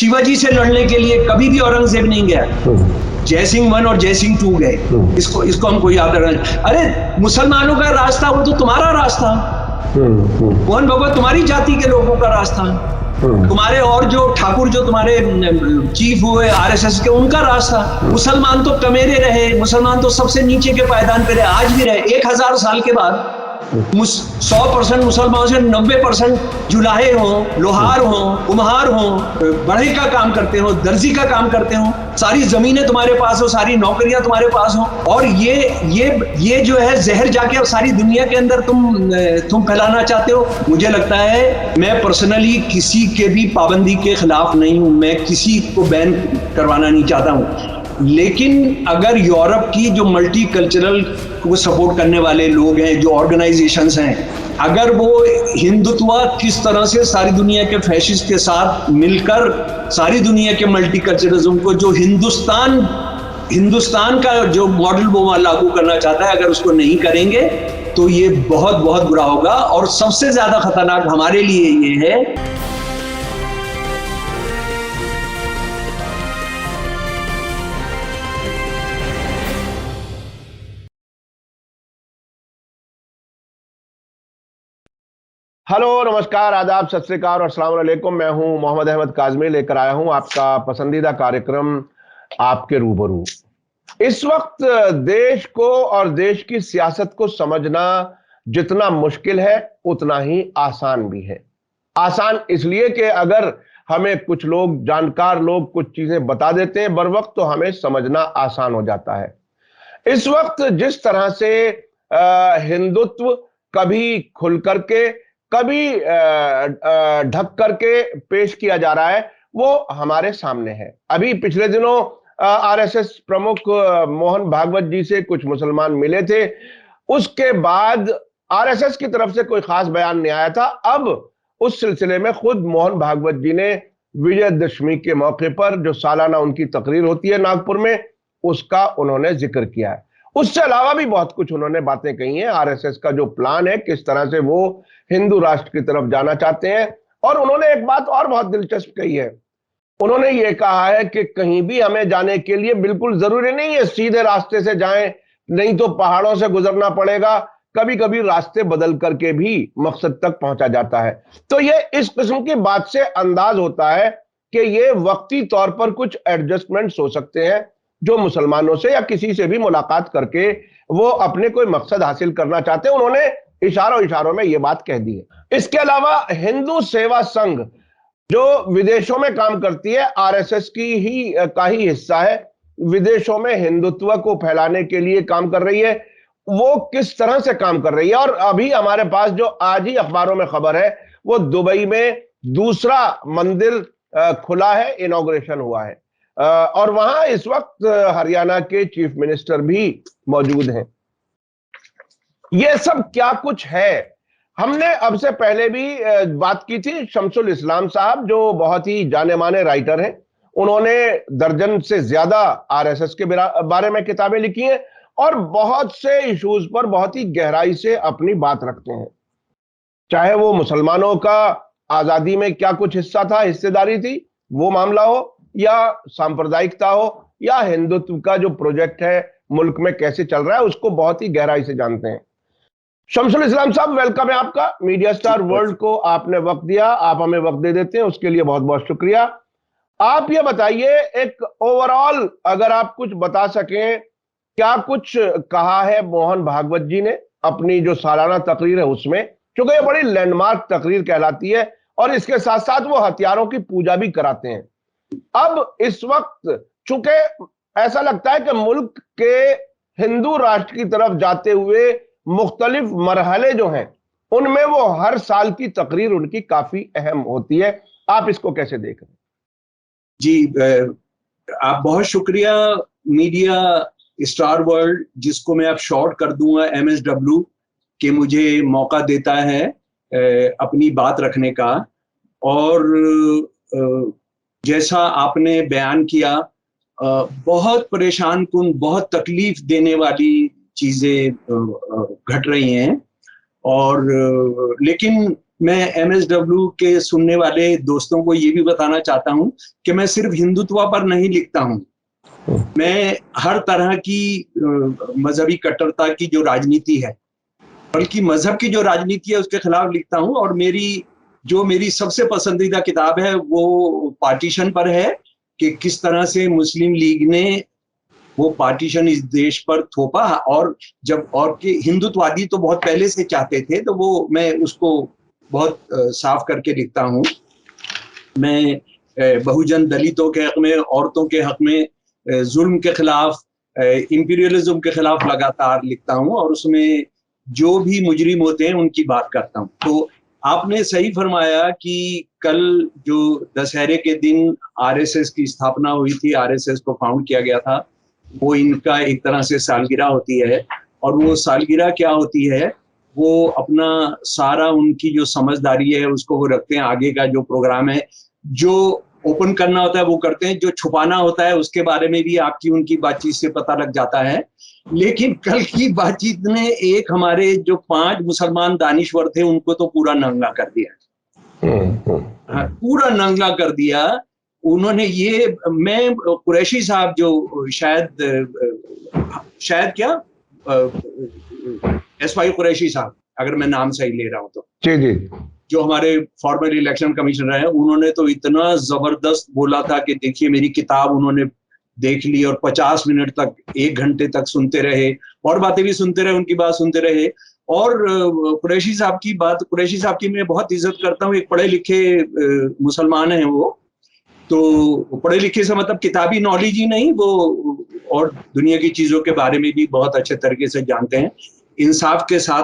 शिवाजी से लड़ने के लिए कभी भी औरंगजेब नहीं गया। जयसिंह 1 और जयसिंह 2 गए। इसको हमको याद रखना। अरे मुसलमानों का रास्ता वो तो तुम्हारा रास्ता, मोहन भगवत तुम्हारी जाति के लोगों का रास्ता, तुम्हारे और जो ठाकुर जो तुम्हारे चीफ हुए आरएसएस के, उनका रास्ता। मुसलमान तो टमेरे रहे, मुसलमान तो सबसे नीचे के पायदान पे रहे, आज भी रहे। 1000 साल के बाद 100% मुसलमानों से 90% जुलाहे हों, लोहार हों, कुम्हार हों, बढ़ई का काम करते हो, दर्जी का काम करते हो, सारी जमीनें तुम्हारे पास हो, सारी नौकरियां तुम्हारे पास हो, और ये जो है जहर जाके अब सारी दुनिया के अंदर तुम फैलाना चाहते हो। मुझे लगता है मैं पर्सनली किसी के भी पाबंदी के खिलाफ नहीं हूं, मैं किसी को बैन करवाना नहीं चाहता हूं, लेकिन अगर यूरोप की जो मल्टी कल्चरल को सपोर्ट करने वाले लोग हैं, जो ऑर्गेनाइजेशंस हैं, अगर वो हिंदुत्व किस तरह से सारी दुनिया के फैशिस्ट के साथ मिलकर सारी दुनिया के मल्टी कल्चरलिज्म को, जो हिंदुस्तान का जो मॉडल वो लागू करना चाहता है, अगर उसको नहीं करेंगे तो ये बहुत बहुत बुरा होगा। और सबसे ज्यादा खतरनाक हमारे लिए ये है हेलो, नमस्कार, आदाब, सत श्री अकाल और अस्सलाम वालेकुम। मैं हूं मोहम्मद अहमद काज़मी, लेकर आया हूं आपका पसंदीदा कार्यक्रम आपके रूबरू। इस वक्त देश को और देश की सियासत को समझना जितना मुश्किल है उतना ही आसान भी है। आसान इसलिए कि अगर हमें कुछ लोग, जानकार लोग कुछ चीजें बता देते हैं बर वक्त, तो हमें समझना आसान हो जाता है। इस वक्त जिस तरह से हिंदुत्व कभी खुल करके, कभी ढक करके पेश किया जा रहा है, वो हमारे सामने है। अभी पिछले दिनों आरएसएस प्रमुख मोहन भागवत जी से कुछ मुसलमान मिले थे, उसके बाद आरएसएस की तरफ से कोई खास बयान नहीं आया था। अब उस सिलसिले में खुद मोहन भागवत जी ने विजयदशमी के मौके पर जो सालाना उनकी तकरीर होती है नागपुर में, उसका उन्होंने जिक्र किया है। उससे अलावा भी बहुत कुछ उन्होंने बातें कही हैं। आरएसएस का जो प्लान है, किस तरह से वो हिंदू राष्ट्र की तरफ जाना चाहते हैं। और उन्होंने एक बात और बहुत दिलचस्प कही है। उन्होंने ये कहा है कि कहीं भी हमें जाने के लिए बिल्कुल जरूरी नहीं है सीधे रास्ते से जाएं, नहीं तो पहाड़ों से गुजरना पड़ेगा, कभी कभी रास्ते बदल करके भी मकसद तक पहुंचा जाता है। तो ये इस किस्म की बात से अंदाज होता है कि ये वक्ती तौर पर कुछ एडजस्टमेंट्स हो सकते हैं, जो मुसलमानों से या किसी से भी मुलाकात करके वो अपने कोई मकसद हासिल करना चाहते हैं। उन्होंने इशारों में ये बात कह दी है। इसके अलावा हिंदू सेवा संघ जो विदेशों में काम करती है, आरएसएस की का ही हिस्सा है, विदेशों में हिंदुत्व को फैलाने के लिए काम कर रही है, वो किस तरह से काम कर रही है। और अभी हमारे पास जो आज ही अखबारों में खबर है, वो दुबई में दूसरा मंदिर खुला है, इनॉग्रेशन हुआ है, और वहां इस वक्त हरियाणा के चीफ मिनिस्टर भी मौजूद हैं। ये सब क्या कुछ है, हमने अब से पहले भी बात की थी। शमसुल इस्लाम साहब जो बहुत ही जाने माने राइटर हैं, उन्होंने दर्जन से ज्यादा आरएसएस के बारे में किताबें लिखी हैं और बहुत से इश्यूज पर बहुत ही गहराई से अपनी बात रखते हैं। चाहे वो मुसलमानों का आजादी में क्या कुछ हिस्सा था, हिस्सेदारी थी, वो मामला हो, या सांप्रदायिकता हो, या हिंदुत्व का जो प्रोजेक्ट है मुल्क में कैसे चल रहा है, उसको बहुत ही गहराई से जानते हैं। शमसुल इस्लाम साहब, वेलकम है आपका। मीडिया स्टार वर्ल्ड को आपने वक्त दिया, आप हमें वक्त दे देते हैं, उसके लिए बहुत बहुत शुक्रिया। आप ये बताइए, एक ओवरऑल अगर आप कुछ बता सकें, क्या कुछ कहा है मोहन भागवत जी ने अपनी जो सालाना तकरीर है उसमें, क्योंकि ये बड़ी लैंडमार्क तकरीर कहलाती है और इसके साथ साथ वो हथियारों की पूजा भी कराते हैं। अब इस वक्त चूंकि ऐसा लगता है कि मुल्क के हिंदू राष्ट्र की तरफ जाते हुए मुख्तलिफ मरहले जो हैं, उनमें वो हर साल की तकरीर उनकी काफी अहम होती है। आप इसको कैसे देख रहे हैं? जी, आप बहुत शुक्रिया मीडिया स्टार वर्ल्ड, जिसको मैं अब शॉर्ट कर दूंगा MSW, कि मुझे मौका देता है अपनी बात रखने का। और जैसा आपने बयान किया, बहुत परेशान कुन, बहुत तकलीफ देने वाली चीजें घट रही हैं, और लेकिन मैं MSW के सुनने वाले दोस्तों को ये भी बताना चाहता हूँ कि मैं सिर्फ हिंदुत्व पर नहीं लिखता हूँ, मैं हर तरह की मजहबी कट्टरता की जो राजनीति है, बल्कि मजहब की जो राजनीति है उसके खिलाफ लिखता हूँ। और मेरी सबसे पसंदीदा किताब है वो पार्टीशन पर है, कि किस तरह से मुस्लिम लीग ने वो पार्टीशन इस देश पर थोपा। और कि हिंदुत्ववादी तो बहुत पहले से चाहते थे, तो वो मैं उसको बहुत साफ करके लिखता हूँ। मैं बहुजन दलितों के हक में, औरतों के हक में, जुल्म के खिलाफ, इंपीरियलिज्म के खिलाफ लगातार लिखता हूँ, और उसमें जो भी मुजरिम होते हैं उनकी बात करता हूँ। तो आपने सही फरमाया कि कल जो दशहरे के दिन RSS की स्थापना हुई थी, RSS को फाउंड किया गया था, वो इनका एक तरह से सालगिरह होती है। और वो सालगिरह क्या होती है, वो अपना सारा उनकी जो समझदारी है उसको वो रखते हैं, आगे का जो प्रोग्राम है, जो ओपन करना होता है वो करते हैं, जो छुपाना होता है उसके बारे में भी आपकी उनकी बातचीत से पता लग जाता है। लेकिन कल की बातचीत ने एक हमारे जो 5 मुसलमान दानिश्वर थे उनको तो पूरा नंगा कर दिया। हाँ, पूरा नंगा कर दिया उन्होंने। मैं कुरैशी साहब जो शायद क्या SY कुरैशी साहब, अगर मैं नाम सही ले रहा हूं तो, जी, जो हमारे फॉर्मर इलेक्शन कमिश्नर हैं, उन्होंने तो इतना जबरदस्त बोला था कि देखिए मेरी किताब उन्होंने देख ली और 50 मिनट तक, 1 घंटे तक सुनते रहे, और बातें भी सुनते रहे, उनकी बात सुनते रहे। और कुरैशी साहब की मैं बहुत इज्जत करता हूँ, एक पढ़े लिखे मुसलमान हैं वो। तो पढ़े लिखे से मतलब किताबी नॉलेज ही नहीं, वो और दुनिया की चीजों के बारे में भी बहुत अच्छे तरीके से जानते हैं, इंसाफ के साथ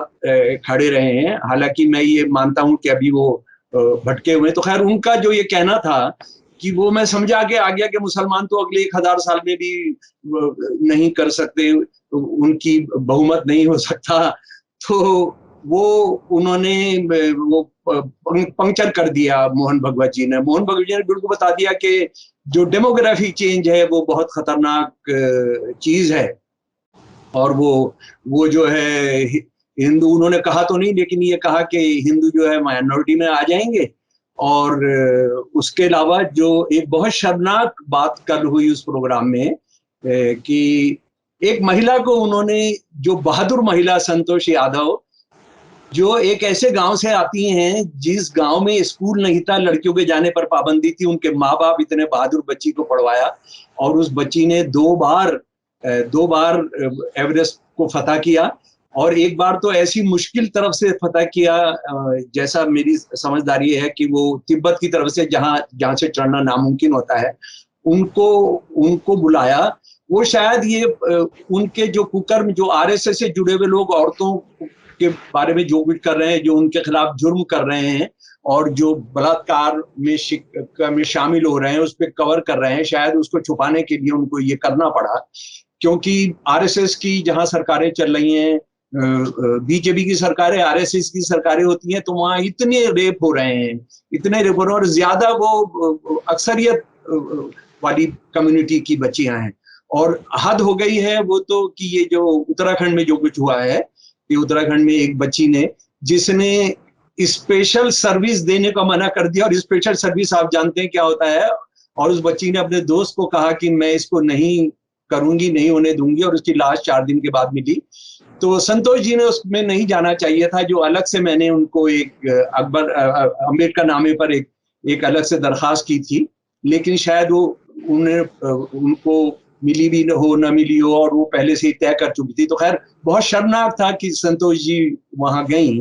खड़े रहे हैं। हालांकि मैं ये मानता हूं कि अभी वो भटके हुए। तो खैर उनका जो ये कहना था कि वो मैं समझा के आ गया कि मुसलमान तो अगले 1000 साल में भी नहीं कर सकते, उनकी बहुमत नहीं हो सकता। तो वो उन्होंने वो पंक्चर कर दिया मोहन भगवत जी ने। मोहन भगवत जी ने बिल्कुल बता दिया कि जो डेमोग्राफिक चेंज है वो बहुत खतरनाक चीज है, और वो जो है हिंदू, उन्होंने कहा तो नहीं लेकिन ये कहा कि हिंदू जो है माइनॉरिटी में आ जाएंगे। और उसके अलावा जो एक बहुत शर्मनाक बात कल हुई उस प्रोग्राम में, कि एक महिला को उन्होंने, जो बहादुर महिला संतोष यादव, जो एक ऐसे गांव से आती हैं जिस गांव में स्कूल नहीं था, लड़कियों के जाने पर पाबंदी थी, उनके माँ बाप इतने बहादुर बच्ची को पढ़वाया, और उस बच्ची ने 2 बार एवरेस्ट को फतह किया, और एक बार तो ऐसी मुश्किल तरफ से फतह किया, जैसा मेरी समझदारी है कि वो तिब्बत की तरफ से जहां से चढ़ना नामुमकिन होता है, उनको बुलाया। वो शायद ये उनके जो कुकर्म, जो RSS से जुड़े हुए लोग औरतों के बारे में जो कुछ कर रहे हैं, जो उनके खिलाफ जुर्म कर रहे हैं और जो बलात्कार में शामिल हो रहे हैं, उस पर कवर कर रहे हैं, शायद उसको छुपाने के लिए उनको ये करना पड़ा। क्योंकि RSS की जहां सरकारें चल रही हैं, BJP की सरकारें, RSS की सरकारें होती हैं, तो वहां इतने रेप हो रहे हैं, और ज्यादा वो अक्सरियत वाली कम्युनिटी की बच्चियां हैं। और हद हो गई है वो तो, कि ये जो उत्तराखंड में जो कुछ हुआ है, कि उत्तराखंड में एक बच्ची ने, जिसने स्पेशल सर्विस देने का मना कर दिया, और स्पेशल सर्विस आप जानते हैं क्या होता है, और उस बच्ची ने अपने दोस्त को कहा कि मैं इसको नहीं करूंगी, नहीं होने दूंगी, और उसकी लाश 4 दिन के बाद मिली। तो संतोष जी ने उसमें नहीं जाना चाहिए था। जो अलग से मैंने उनको एक अम्बेडकर नामे पर एक अलग से दरखास्त की थी, लेकिन शायद वो उनको मिली भी हो न मिली हो, और वो पहले से ही तय कर चुकी थी। तो खैर बहुत शर्मनाक था कि संतोष जी वहां गई,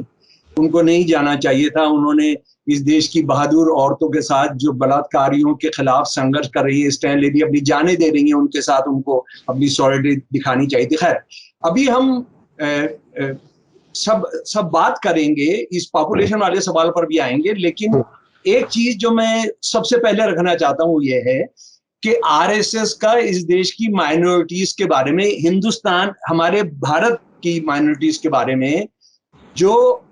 उनको नहीं जाना चाहिए था। उन्होंने इस देश की बहादुर औरतों के साथ, जो बलात्कारियों के खिलाफ संघर्ष कर रही है, स्टैंड ले रही है, अपनी जानें दे रही हैं, उनके साथ उनको अपनी सॉलिडरिटी दिखानी चाहिए थी। खैर अभी हम सब बात करेंगे, इस पॉपुलेशन वाले सवाल पर भी आएंगे, लेकिन एक चीज जो मैं सबसे पहले रखना चाहता हूं ये है कि RSS का इस देश की माइनॉरिटीज के बारे में, हिंदुस्तान, हमारे भारत की माइनॉरिटीज के बारे में जो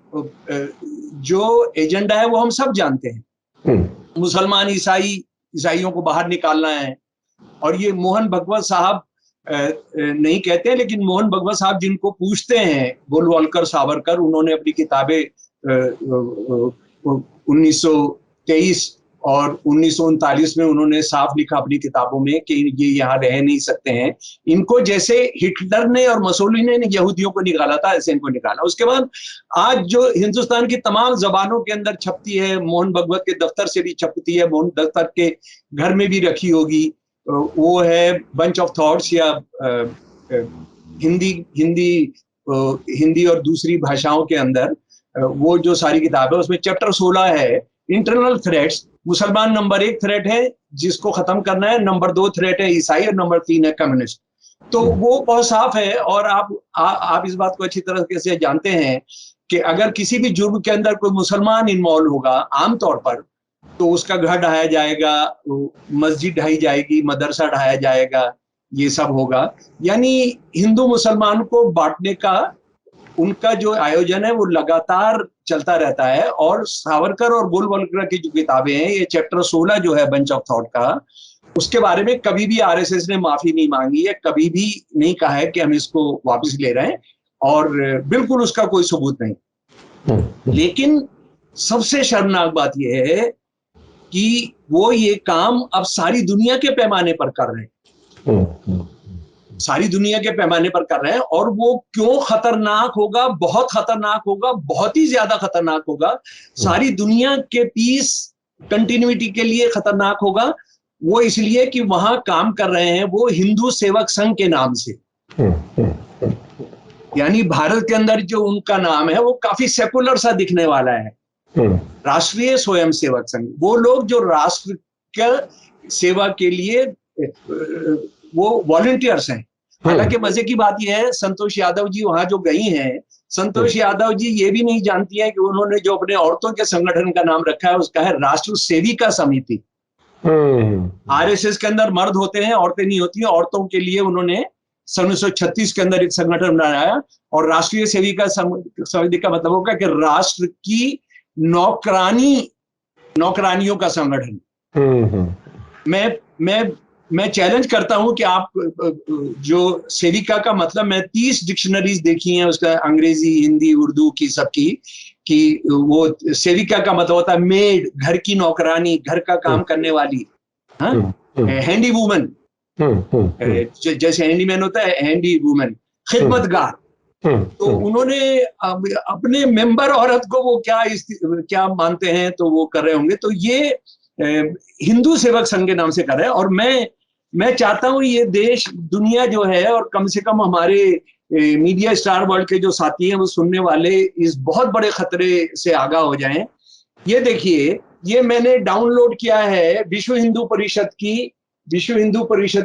एजेंडा है वो हम सब जानते हैं। मुसलमान, ईसाइयों को बाहर निकालना है। और ये मोहन भगवत साहब नहीं कहते हैं, लेकिन मोहन भगवत साहब जिनको पूछते हैं, गोलवलकर, सावरकर, उन्होंने अपनी किताबें 1923 और 1939 में उन्होंने साफ लिखा अपनी किताबों में कि ये यहाँ रह नहीं सकते हैं। इनको जैसे हिटलर ने और मसोलिनी ने यहूदियों को निकाला था, ऐसे इनको निकाला। उसके बाद आज जो हिंदुस्तान की तमाम जबानों के अंदर छपती है, मोहन भगवत के दफ्तर से भी छपती है, मोहन दफ्तर के घर में भी रखी होगी, वो है बंच ऑफ थॉट्स, या हिंदी और दूसरी भाषाओं के अंदर वो जो सारी किताब है, उसमें चैप्टर 16 है इंटरनल थ्रेट्स। मुसलमान नंबर 1 थ्रेट है जिसको खत्म करना है, नंबर 2 थ्रेट है ईसाई, और नंबर 3 है कम्युनिस्ट। तो वो बहुत साफ है। और आप इस बात को अच्छी तरह से जानते हैं कि अगर किसी भी जुर्म के अंदर कोई मुसलमान इन्वॉल्व होगा आमतौर पर, तो उसका घर ढहाया जाएगा, मस्जिद ढहाई जाएगी, मदरसा ढहाया जाएगा, ये सब होगा। यानी हिंदू मुसलमान को बांटने का उनका जो आयोजन है वो लगातार चलता रहता है। और सावरकर और गोलवलकर की जो किताबें हैं, ये चैप्टर 16 जो है बंच ऑफ थॉट का, उसके बारे में कभी भी आरएसएस ने माफी नहीं मांगी है, कभी भी नहीं कहा है कि हम इसको वापस ले रहे हैं, और बिल्कुल उसका कोई सबूत नहीं। लेकिन सबसे शर्मनाक बात यह है कि वो ये काम अब सारी दुनिया के पैमाने पर कर रहे हैं, सारी दुनिया के पैमाने पर कर रहे हैं। और वो क्यों खतरनाक होगा, बहुत खतरनाक होगा, बहुत ही ज्यादा खतरनाक होगा, सारी दुनिया के पीस कंटिन्यूटी के लिए खतरनाक होगा। वो इसलिए कि वहां काम कर रहे हैं वो हिंदू सेवक संघ के नाम से। यानी भारत के अंदर जो उनका नाम है वो काफी सेकुलर सा दिखने वाला है, राष्ट्रीय स्वयं सेवक संघ। वो लोग जो राष्ट्र के सेवा के लिए वो वॉलंटियर्स हैं। हालांकि मजे की बात यह है, संतोष यादव जी वहां जो गई हैं, संतोष यादव जी ये भी नहीं जानती हैं कि उन्होंने जो अपने औरतों के संगठन का नाम रखा है उसका है राष्ट्र सेविका समिति। आरएसएस के अंदर मर्द होते हैं, औरतें नहीं होती हैं। औरतों के लिए उन्होंने सन 1936 के अंदर एक संगठन बनाया, और राष्ट्रीय सेविका समिति का मतलब होगा कि राष्ट्र की नौकरानियों का संगठन। मैं चैलेंज करता हूं कि आप जो सेविका का मतलब, मैं 30 डिक्शनरीज देखी हैं उसका, अंग्रेजी, हिंदी, उर्दू की सबकी, कि वो सेविका का मतलब होता है मेड, घर की नौकरानी, घर का काम करने वाली, हैंडी वुमन, जैसे हैंडीमैन होता है, हैंडी वुमन, खिदमतगार। तो उन्होंने अपने मेंबर औरत को वो क्या मानते हैं, तो वो कर रहे होंगे। तो ये हिंदू सेवक संघ के नाम से कर रहे हैं। और मैं चाहता हूं ये देश, दुनिया जो है, और कम से कम हमारे मीडिया स्टार वर्ल्ड के जो साथी हैं, वो सुनने वाले, इस बहुत बड़े खतरे से आगाह हो जाएं। ये देखिए, ये मैंने डाउनलोड किया है विश्व हिंदू परिषद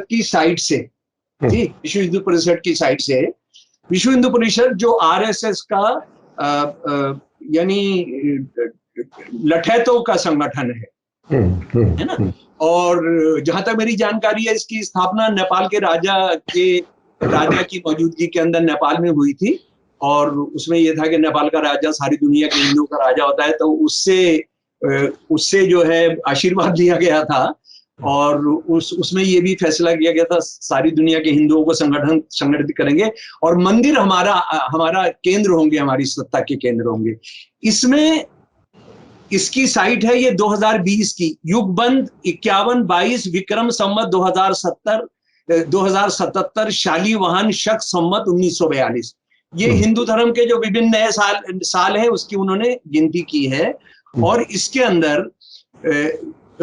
की साइट से, जी, विश्व हिंदू परिषद की साइट से। विश्व हिंदू परिषद जो आरएसएस का यानी लठैतों का संगठन है ना। और जहां तक मेरी जानकारी है, इसकी स्थापना नेपाल के राजा की मौजूदगी के अंदर नेपाल में हुई थी। और उसमें यह था कि नेपाल का राजा सारी दुनिया के हिंदुओं का राजा होता है, तो उससे जो है आशीर्वाद लिया गया था। और उसमें ये भी फैसला किया गया था सारी दुनिया के हिंदुओं को संगठित करेंगे, और मंदिर हमारा केंद्र होंगे, हमारी सत्ता के केंद्र होंगे। इसमें इसकी साइट है ये 2020 की, युगबंध 51-22 विक्रम संवत 2077 शालीवाहन शक संवत 1942। ये हिंदू धर्म के जो विभिन्न नए साल है उसकी उन्होंने गिनती की है। और इसके अंदर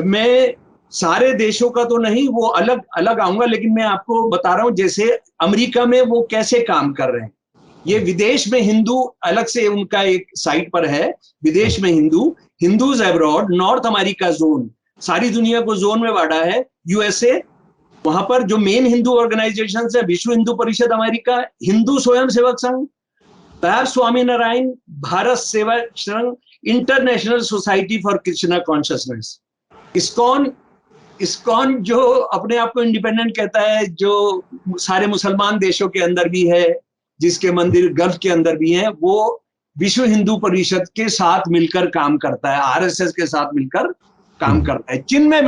मैं सारे देशों का तो नहीं, वो अलग अलग आऊंगा, लेकिन मैं आपको बता रहा हूं जैसे अमेरिका में वो कैसे काम कर रहे हैं। ये विदेश में हिंदू अलग से उनका एक साइट पर है, विदेश में Hindus abroad, north America zone, सारी दुनिया को जोन में बांटा है। यूएसए, वहां पर जो मेन हिंदू ऑर्गेनाइजेशन है, विश्व हिंदू परिषद अमेरिका, हिंदू स्वयं सेवक संघ, तैयार Swaminarayan, Bharat Sevak Sangh, international society for Krishna consciousness, ISKCON जो अपने आप को इंडिपेंडेंट कहता है, जो सारे मुसलमान देशों के अंदर भी है, जिसके मंदिर गल्फ के अंदर भी हैं, वो विश्व हिंदू परिषद के साथ मिलकर काम करता है, आरएसएस के साथ मिलकर काम करता है। चिन्मय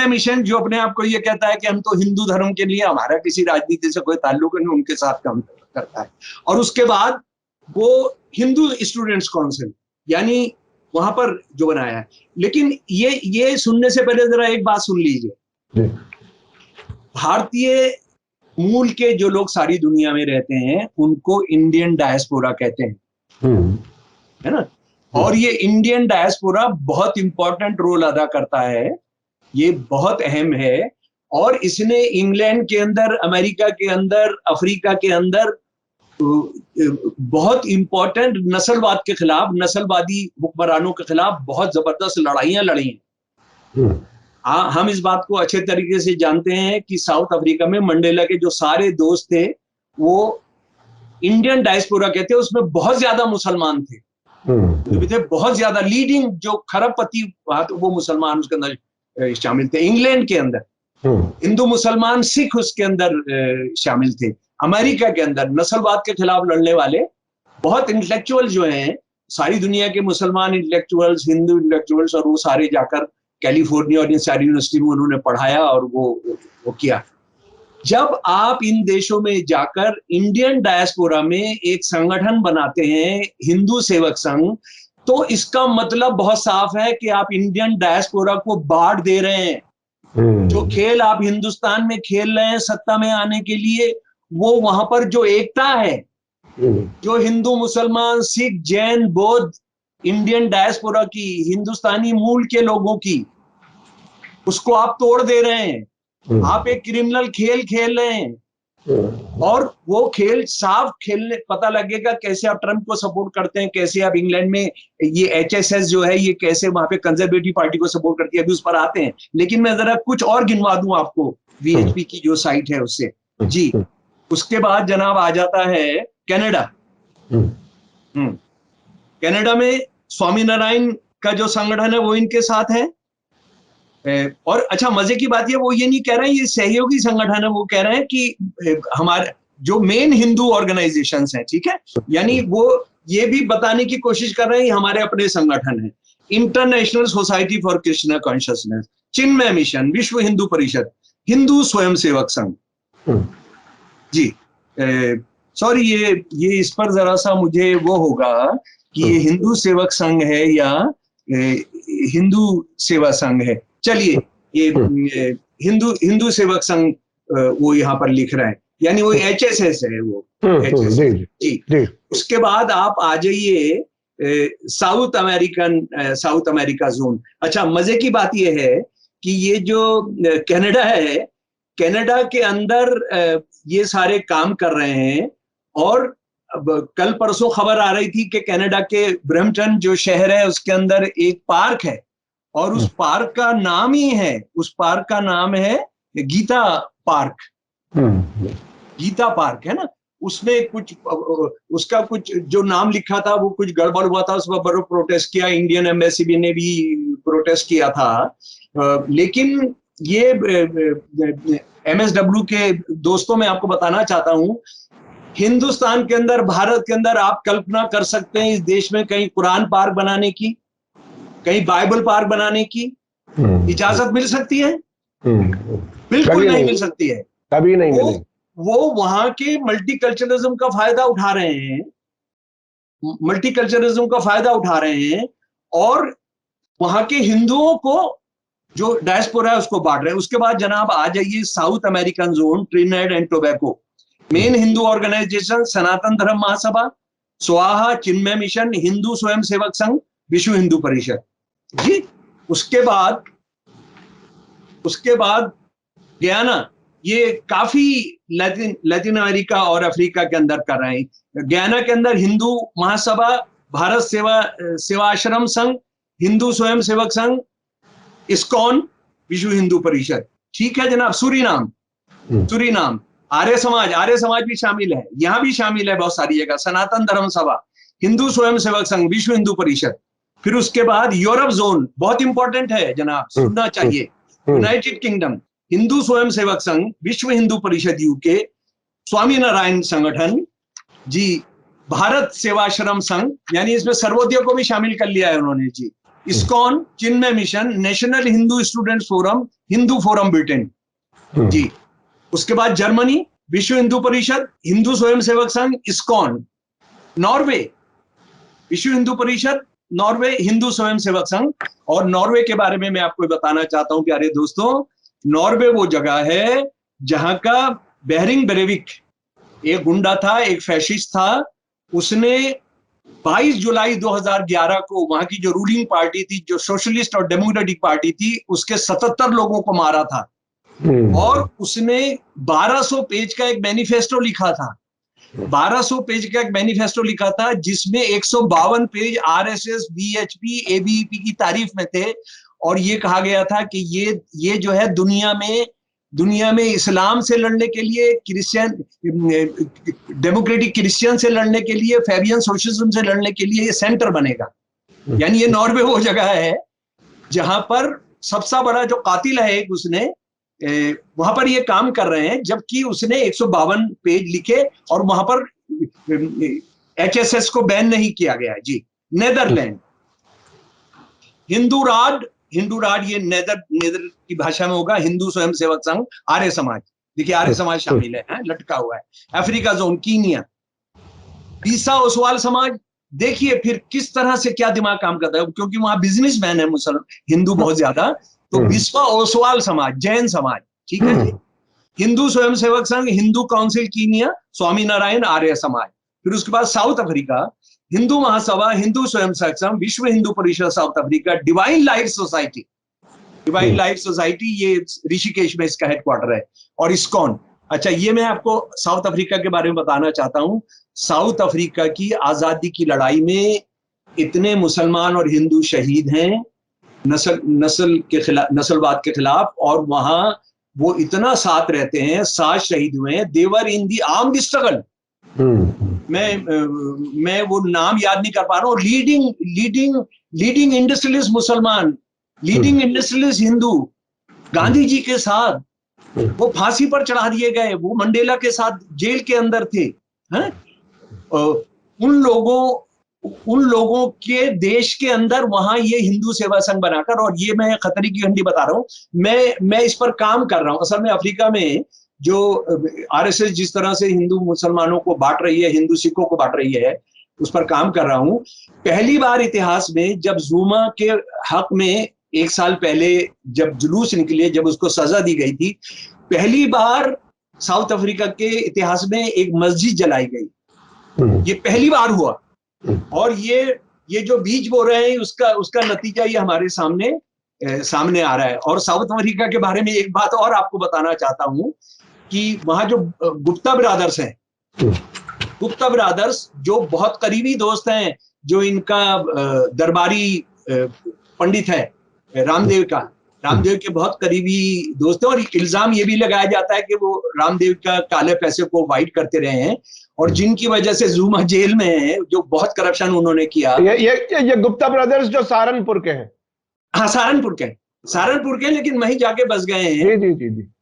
मिशन जो अपने आप को ये कहता है कि हम तो हिंदू धर्म के लिए, हमारा किसी राजनीति से कोई ताल्लुक नहीं, उनके साथ काम करता है। और उसके बाद वो हिंदू स्टूडेंट्स काउंसिल, यानी वहां पर जो बनाया है। लेकिन ये सुनने से पहले जरा एक बात सुन लीजिए। भारतीय मूल के जो लोग सारी दुनिया में रहते हैं उनको इंडियन डायस्पोरा कहते हैं, है ना। और ये इंडियन डायस्पोरा बहुत इंपॉर्टेंट रोल अदा करता है, ये बहुत अहम है। और इसने इंग्लैंड के अंदर, अमेरिका के अंदर, अफ्रीका के अंदर बहुत इंपॉर्टेंट नस्लवाद के खिलाफ, नस्लवादी हुक्मरानों के खिलाफ बहुत जबरदस्त लड़ाइयां लड़ी हैं। हम इस बात को अच्छे तरीके से जानते हैं कि साउथ अफ्रीका में मंडेला के जो सारे दोस्त थे वो इंडियन डायस्पोरा कहते हैं, उसमें बहुत ज्यादा मुसलमान थे, बहुत ज्यादा लीडिंग जो खरबपति वो मुसलमान उसके अंदर शामिल थे। इंग्लैंड के अंदर हिंदू मुसलमान सिख उसके अंदर शामिल थे। अमेरिका के अंदर नस्लवाद के खिलाफ लड़ने वाले बहुत इंटेलेक्चुअल जो हैं, सारी दुनिया के मुसलमान इंटेलेक्चुअल्स, हिंदू इंटेलेक्चुअल्स, और वो सारे जाकर कैलिफोर्निया और इन सारी यूनिवर्सिटी में उन्होंने पढ़ाया और वो किया। जब आप इन देशों में जाकर इंडियन डायस्पोरा में एक संगठन बनाते हैं, हिंदू सेवक संघ, तो इसका मतलब बहुत साफ है कि आप इंडियन डायस्पोरा को बांट दे रहे हैं। जो खेल आप हिंदुस्तान में खेल रहे हैं सत्ता में आने के लिए, वो वहां पर जो एकता है, जो हिंदू मुसलमान सिख जैन बौद्ध इंडियन डायस्पोरा की, हिंदुस्तानी मूल के लोगों की, उसको आप तोड़ दे रहे हैं। आप एक क्रिमिनल खेल खेल रहे हैं। और वो खेल साफ खेलने पता लगेगा कैसे आप ट्रंप को सपोर्ट करते हैं, कैसे आप इंग्लैंड में ये HSS जो है ये कैसे वहां पे कंजर्वेटिव पार्टी को सपोर्ट करती है, अभी उस पर आते हैं। लेकिन मैं जरा कुछ और गिनवा दूं आपको VHP की जो साइट है उससे जी। उसके बाद जनाब आ जाता है कनाडा। कनाडा में स्वामीनारायण का जो संगठन है वो इनके साथ है। और अच्छा मजे की बात ये, वो ये नहीं कह रहे हैं ये सहयोगी संगठन है, वो कह रहे हैं कि हमारे जो मेन हिंदू ऑर्गेनाइजेशंस हैं, ठीक है, यानी वो ये भी बताने की कोशिश कर रहे हैं हमारे अपने संगठन है। International society for Christian consciousness, Chinmay mission, विश्व हिंदू परिषद, हिंदू स्वयं सेवक संघ जी। सॉरी ये इस पर जरा सा मुझे वो होगा कि ये हिंदू सेवक संघ है या हिंदू सेवा संघ है। चलिए ये हिंदू सेवक संघ वो यहाँ पर लिख रहा है, यानी वो HSS है वो HSS जी। उसके बाद आप आ जाइए साउथ अमेरिका जोन। अच्छा मजे की बात ये है कि ये जो कनाडा है, कनाडा के अंदर ये सारे काम कर रहे हैं। और कल परसों खबर आ रही थी कि कनाडा के ब्रैम्पटन जो शहर है उसके अंदर एक पार्क है, और उस पार्क का नाम ही है, उस पार्क का नाम है गीता पार्क। गीता पार्क है ना, उसमें कुछ उसका कुछ जो नाम लिखा था वो कुछ गड़बड़ हुआ था, उस पर प्रोटेस्ट किया, इंडियन एम्बेसी ने भी प्रोटेस्ट किया था। लेकिन ये MSW के दोस्तों मैं आपको बताना चाहता हूं, हिंदुस्तान के अंदर, भारत के अंदर आप कल्पना कर सकते हैं इस देश में कहीं कुरान पार्क बनाने की, कहीं बाइबल पार्क बनाने की इजाजत मिल सकती है? बिल्कुल नहीं मिल सकती है, कभी नहीं मिलेगी। वो वहां के मल्टीकल्चरलिज्म का फायदा उठा रहे हैं, मल्टीकल्चरलिज्म का फायदा उठा रहे हैं, और वहां के हिंदुओं को जो डायस्पोरा है उसको बांट रहे हैं। उसके बाद जनाब आ जाइए South American zone, Trinidad and Tobago, main Hindu organization Sanatan Dharma Mahasabha, स्वाहा, चिन्मय मिशन, हिंदू स्वयं सेवक संघ, विश्व हिंदू परिषद जी। उसके बाद गयाना, ये काफी लैटिन अमेरिका और अफ्रीका के अंदर कर रहे हैं। गयाना के अंदर हिंदू महासभा, भारत सेवाश्रम संघ, हिंदू स्वयं सेवक संघ, इस्कॉन, विश्व हिंदू परिषद, ठीक है जनाब। सुरीनाम, आर्य समाज भी शामिल है, यहां भी शामिल है बहुत सारी जगह, सनातन धर्म सभा, हिंदू स्वयं सेवक संघ, विश्व हिंदू परिषद। फिर उसके बाद यूरोप जोन, बहुत इंपॉर्टेंट है जनाब, सुनना चाहिए। यूनाइटेड किंगडम, हिंदू स्वयं सेवक संघ, विश्व हिंदू परिषद UK, स्वामीनारायण संगठन जी, भारत सेवाश्रम संघ, यानी इसमें सर्वोदय को भी शामिल कर लिया है उन्होंने जी, ISKCON, Chinmaya mission, national Hindu student forum, Hindu forum Britain जी। उसके बाद जर्मनी, विश्व हिंदू परिषद, हिंदू स्वयं सेवक संघ, इस्कॉन। नॉर्वे, विश्व हिंदू परिषद, नॉर्वे हिंदू स्वयंसेवक संघ। और नॉर्वे के बारे में मैं आपको बताना चाहता हूं प्यारे दोस्तों, नॉर्वे वो जगह है जहां का बेहरिंग ब्रेविक एक गुंडा था, एक फैशिस्ट था। उसने 22 जुलाई 2011 को वहां की जो रूलिंग पार्टी थी, जो सोशलिस्ट और डेमोक्रेटिक पार्टी थी, उसके 77 लोगों को मारा था। और उसने 1200 पेज का एक मैनिफेस्टो लिखा था, 1200 पेज का एक मैनिफेस्टो लिखा था, जिसमें 152 पेज आरएसएस, बीएचपी, एबीवीपी की तारीफ में थे। और ये कहा गया था कि ये जो है दुनिया में इस्लाम से लड़ने के लिए, डेमोक्रेटिक क्रिश्चियन से लड़ने के लिए, फैबियन सोशलिज्म से लड़ने के लिए ये सेंटर बनेगा। यानी ये नॉर्वे वो जगह है जहां पर सबसे बड़ा जो कातिल है एक, उसने वहां पर ये काम कर रहे हैं, जबकि उसने 152 पेज लिखे और वहां पर एचएसएस को बैन नहीं किया गया। जी, नेदरलैंड हिंदू राड ये नेदर की भाषा में होगा, हिंदू स्वयंसेवक संघ, आर्य समाज। देखिए आर्य समाज शामिल है, लटका हुआ है। अफ्रीका जोन कीनिया, बीसा ओसवाल समाज। देखिए फिर किस तरह से क्या दिमाग काम करता है, क्योंकि वहां बिजनेसमैन है मुसलमान हिंदू बहुत ज्यादा। तो बिस्वा ओसवाल समाज, जैन समाज, ठीक है जी। Hindu Swayamsevak Sangh, Hindu council Kenya, Swaminarayan, Arya Samaj. फिर उसके बाद साउथ अफ्रीका, हिंदू महासभा, हिंदू स्वयंसेवक संघ, विश्व हिंदू परिषद south Africa, divine life society, ये ऋषिकेश में इसका हेडक्वार्टर है, और इस्कॉन। अच्छा, ये मैं आपको साउथ अफ्रीका के बारे में बताना चाहता हूं। साउथ अफ्रीका की आजादी की लड़ाई में इतने मुसलमान और हिंदू शहीद हैं नस्लवाद के खिलाफ, और वहां वो इतना साथ रहते हैं, 7 शहीद हुए हैं। देवर इन दी आर्म्ड स्ट्रगल। मैं वो नाम याद नहीं कर पा रहा हूँ। लीडिंग इंडस्ट्रियलिस्ट मुसलमान, लीडिंग इंडस्ट्रियलिस्ट हिंदू गांधी जी के साथ वो फांसी पर चढ़ा दिए गए, वो मंडेला के साथ जेल के अंदर थे। हैं? उन लोगों के देश के अंदर वहां ये हिंदू सेवा संघ बनाकर, और ये मैं खतरे की घंटी बता रहा हूं, मैं इस पर काम कर रहा हूं। असल में अफ्रीका में जो आरएसएस जिस तरह से हिंदू मुसलमानों को बांट रही है, हिंदू सिखों को बांट रही है, उस पर काम कर रहा हूं। पहली बार इतिहास में जब जुमा के हक में 1 साल पहले जब जुलूस निकले, जब उसको सजा दी गई थी, पहली बार साउथ अफ्रीका के इतिहास में एक मस्जिद जलाई गई। ये पहली बार हुआ। और ये जो बीज बो रहे हैं, उसका नतीजा ये हमारे सामने आ रहा है। और साउथ अफ्रीका के बारे में एक बात और आपको बताना चाहता हूं कि वहां जो गुप्ता ब्रदर्स हैं, गुप्ता ब्रदर्स जो बहुत करीबी दोस्त हैं, जो इनका दरबारी पंडित है रामदेव के बहुत करीबी दोस्त है। और इल्जाम ये भी लगाया जाता है कि वो रामदेव का काले पैसे को वाइट करते रहे हैं, और जिनकी वजह से जुमा जेल में है, जो बहुत करप्शन उन्होंने किया। ये गुप्ता ब्रदर्स जो सहारनपुर के हैं। हाँ, सहारनपुर के, लेकिन वहीं जाके बस गए हैं।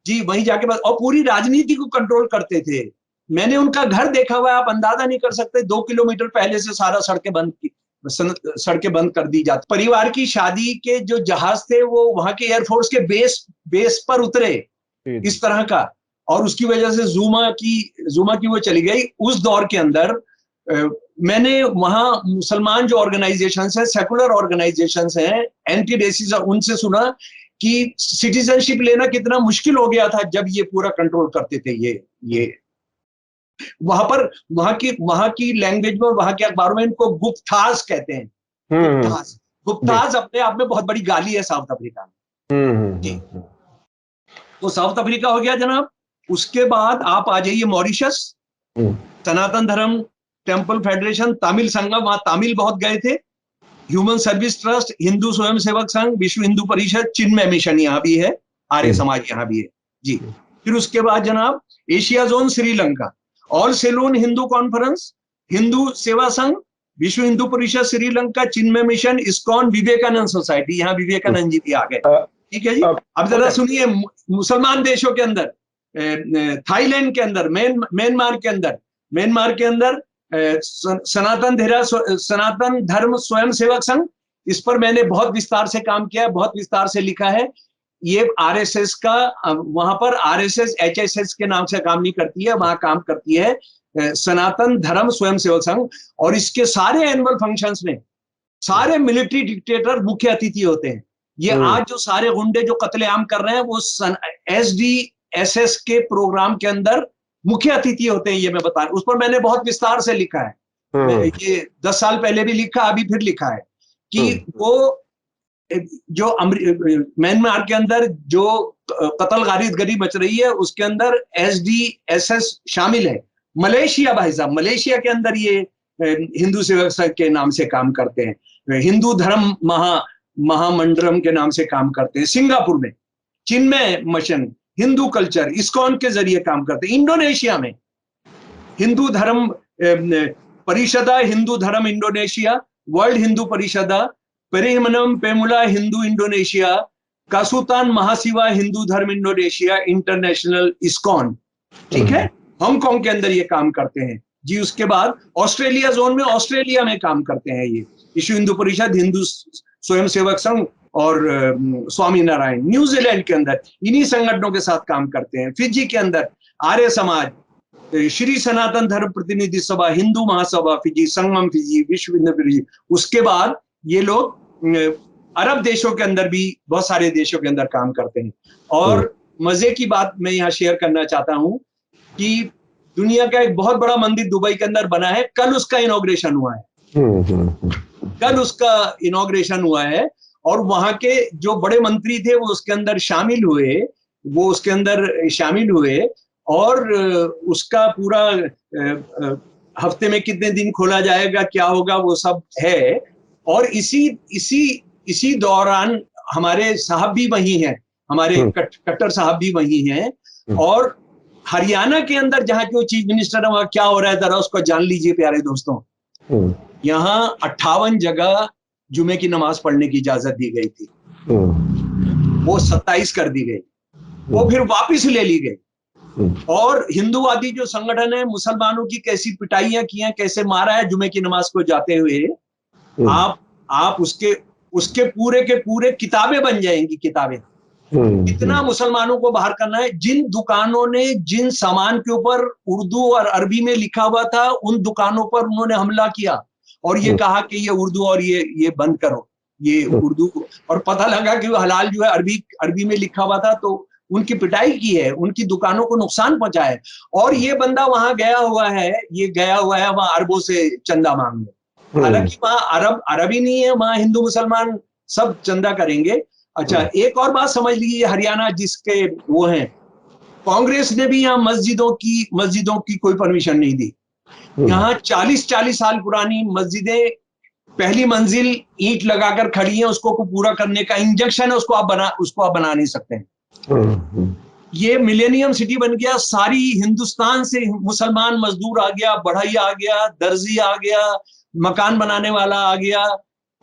जी, वहीं जाके बस, और पूरी राजनीति को कंट्रोल करते थे। मैंने उनका घर देखा हुआ है, आप अंदाजा नहीं कर सकते। 2 किलोमीटर पहले से सारा सड़कें बंद कर दी जाती। परिवार की शादी के जो जहाज थे वो वहां के एयरफोर्स के बेस पर उतरे, इस तरह का। और उसकी वजह से जुमा की वो चली गई। उस दौर के अंदर मैंने वहां मुसलमान जो ऑर्गेनाइजेशंस हैं, सेकुलर ऑर्गेनाइजेशंस हैं, एंटी रेसिज्म, उनसे सुना कि सिटीजनशिप लेना कितना मुश्किल हो गया था जब ये पूरा कंट्रोल करते थे। ये वहां की लैंग्वेज में, वहां के अखबारों में इनको गुप्ताज कहते हैं। गुप्ताज अपने आप में बहुत बड़ी गाली है साउथ अफ्रीका में। तो साउथ अफ्रीका हो गया जनाब। उसके बाद आप आ जाइए मॉरिशस, सनातन धर्म टेम्पल फेडरेशन, तमिल संगम, वहां तमिल बहुत गए थे। Human service trust, Hindu Swayamsevak Sangh, Vishwa Hindu परिषद, चिन्मय मिशन यहाँ भी है, आर्य समाज यहाँ भी है जी। फिर उसके बाद जनाब Asia zone Sri Lanka, all Ceylon Hindu conference, Hindu Seva Sangh, Vishwa Hindu Parishad Sri Lanka, Chinmaya mission, ISKCON, Vivekananda society, यहाँ विवेकानंद जी भी आ गए। ठीक है जी। अब जरा सुनिए, मुसलमान देशों के अंदर, थाईलैंड के अंदर, म्यांमार के अंदर सनातन धर्म स्वयंसेवक संघ, इस पर मैंने बहुत विस्तार से काम किया है, बहुत विस्तार से लिखा है। ये आरएसएस का, वहां पर आरएसएस एचएसएस के नाम से काम नहीं करती है, वहां काम करती है सनातन धर्म स्वयंसेवक संघ। और इसके सारे एनुअल फंक्शंस में सारे मिलिट्री डिक्टेटर मुख्य अतिथि होते हैं। ये आज जो सारे गुंडे जो कत्लेआम कर रहे हैं वो SDSS के प्रोग्राम के अंदर मुख्य अतिथि होते हैं, ये मैं बता रहा हूं। उस पर मैंने बहुत विस्तार से लिखा है, ये 10 साल पहले भी लिखा, अभी फिर लिखा है कि वो जो म्यांमार के अंदर जो कत्ल गारीदगरी मच रही है उसके अंदर SDSS शामिल है। मलेशिया, भाई साहब, मलेशिया के अंदर ये हिंदू सेवक संघ के नाम से काम करते हैं, हिंदू धर्म महामंडलम के नाम से काम करते हैं। सिंगापुर में चिन्मय मिशन, हिंदू कल्चर, इस्कॉन के जरिए काम करते हैं। इंडोनेशिया में हिंदू धर्म परिषदा, हिंदू धर्म इंडोनेशिया, वर्ल्ड हिंदू परिषदा, पेरिमनम पेमुला हिंदू इंडोनेशिया, कासुतान महासिवा हिंदू धर्म इंडोनेशिया, इंटरनेशनल इस्कॉन, ठीक है, हांगकांग के अंदर ये काम करते हैं जी। उसके बाद ऑस्ट्रेलिया जोन में, ऑस्ट्रेलिया में काम करते हैं ये विश्व हिंदू परिषद, हिंदू स्वयंसेवक संघ और स्वामी नारायण। न्यूजीलैंड के अंदर इन्हीं संगठनों के साथ काम करते हैं। फिजी के अंदर आर्य समाज, श्री सनातन धर्म प्रतिनिधि सभा, हिंदू महासभा फिजी, संगम फिजी, विश्व हिंदू फिजी। उसके बाद ये लोग अरब देशों के अंदर भी, बहुत सारे देशों के अंदर काम करते हैं। और मजे की बात मैं यहाँ शेयर करना चाहता हूं कि दुनिया का एक बहुत बड़ा मंदिर दुबई के अंदर बना है, कल उसका इनॉग्रेशन हुआ है, कल उसका इनॉग्रेशन हुआ है। और वहां के जो बड़े मंत्री थे वो उसके अंदर शामिल हुए, और उसका पूरा हफ्ते में कितने दिन खोला जाएगा, क्या होगा, वो सब है। और इसी दौरान हमारे साहब भी वही हैं, हमारे कट्टर साहब भी वही हैं। और हरियाणा के अंदर जहां के वो चीफ मिनिस्टर है, वहां क्या हो रहा है जरा उसको जान लीजिए प्यारे दोस्तों। यहाँ 58 जगह जुमे की नमाज पढ़ने की इजाजत दी गई थी, वो 27 कर दी गई, वो फिर वापस ले ली गई। और हिंदूवादी जो संगठन है, मुसलमानों की कैसी पिटाइयां की हैं, कैसे मारा है जुमे की नमाज को जाते हुए, आप उसके पूरे के पूरे किताबें बन जाएंगी, किताबें। कितना मुसलमानों को बाहर करना है। जिन दुकानों ने जिन सामान के ऊपर उर्दू और अरबी में लिखा हुआ था, उन दुकानों पर उन्होंने हमला किया और ये कहा कि ये उर्दू और ये बंद करो, ये उर्दू। और पता लगा कि वो हलाल जो है अरबी में लिखा हुआ था, तो उनकी पिटाई की है, उनकी दुकानों को नुकसान पहुंचा है। और ये बंदा वहां गया हुआ है वहां अरबों से चंदा मांगने। हालांकि वहां अरब ही नहीं है, वहां हिंदू मुसलमान सब चंदा करेंगे। अच्छा, एक और बात समझ लीजिए, हरियाणा जिसके वो हैं, कांग्रेस ने भी यहाँ मस्जिदों की कोई परमिशन नहीं दी। यहाँ 40 साल पुरानी मस्जिदें, पहली मंजिल ईंट लगाकर खड़ी है, उसको पूरा करने का इंजेक्शन है, उसको आप बना नहीं सकते हैं। ये मिलेनियम सिटी बन गया, सारी हिंदुस्तान से मुसलमान मजदूर आ गया, बढ़ई आ गया, दर्जी आ गया, मकान बनाने वाला आ गया।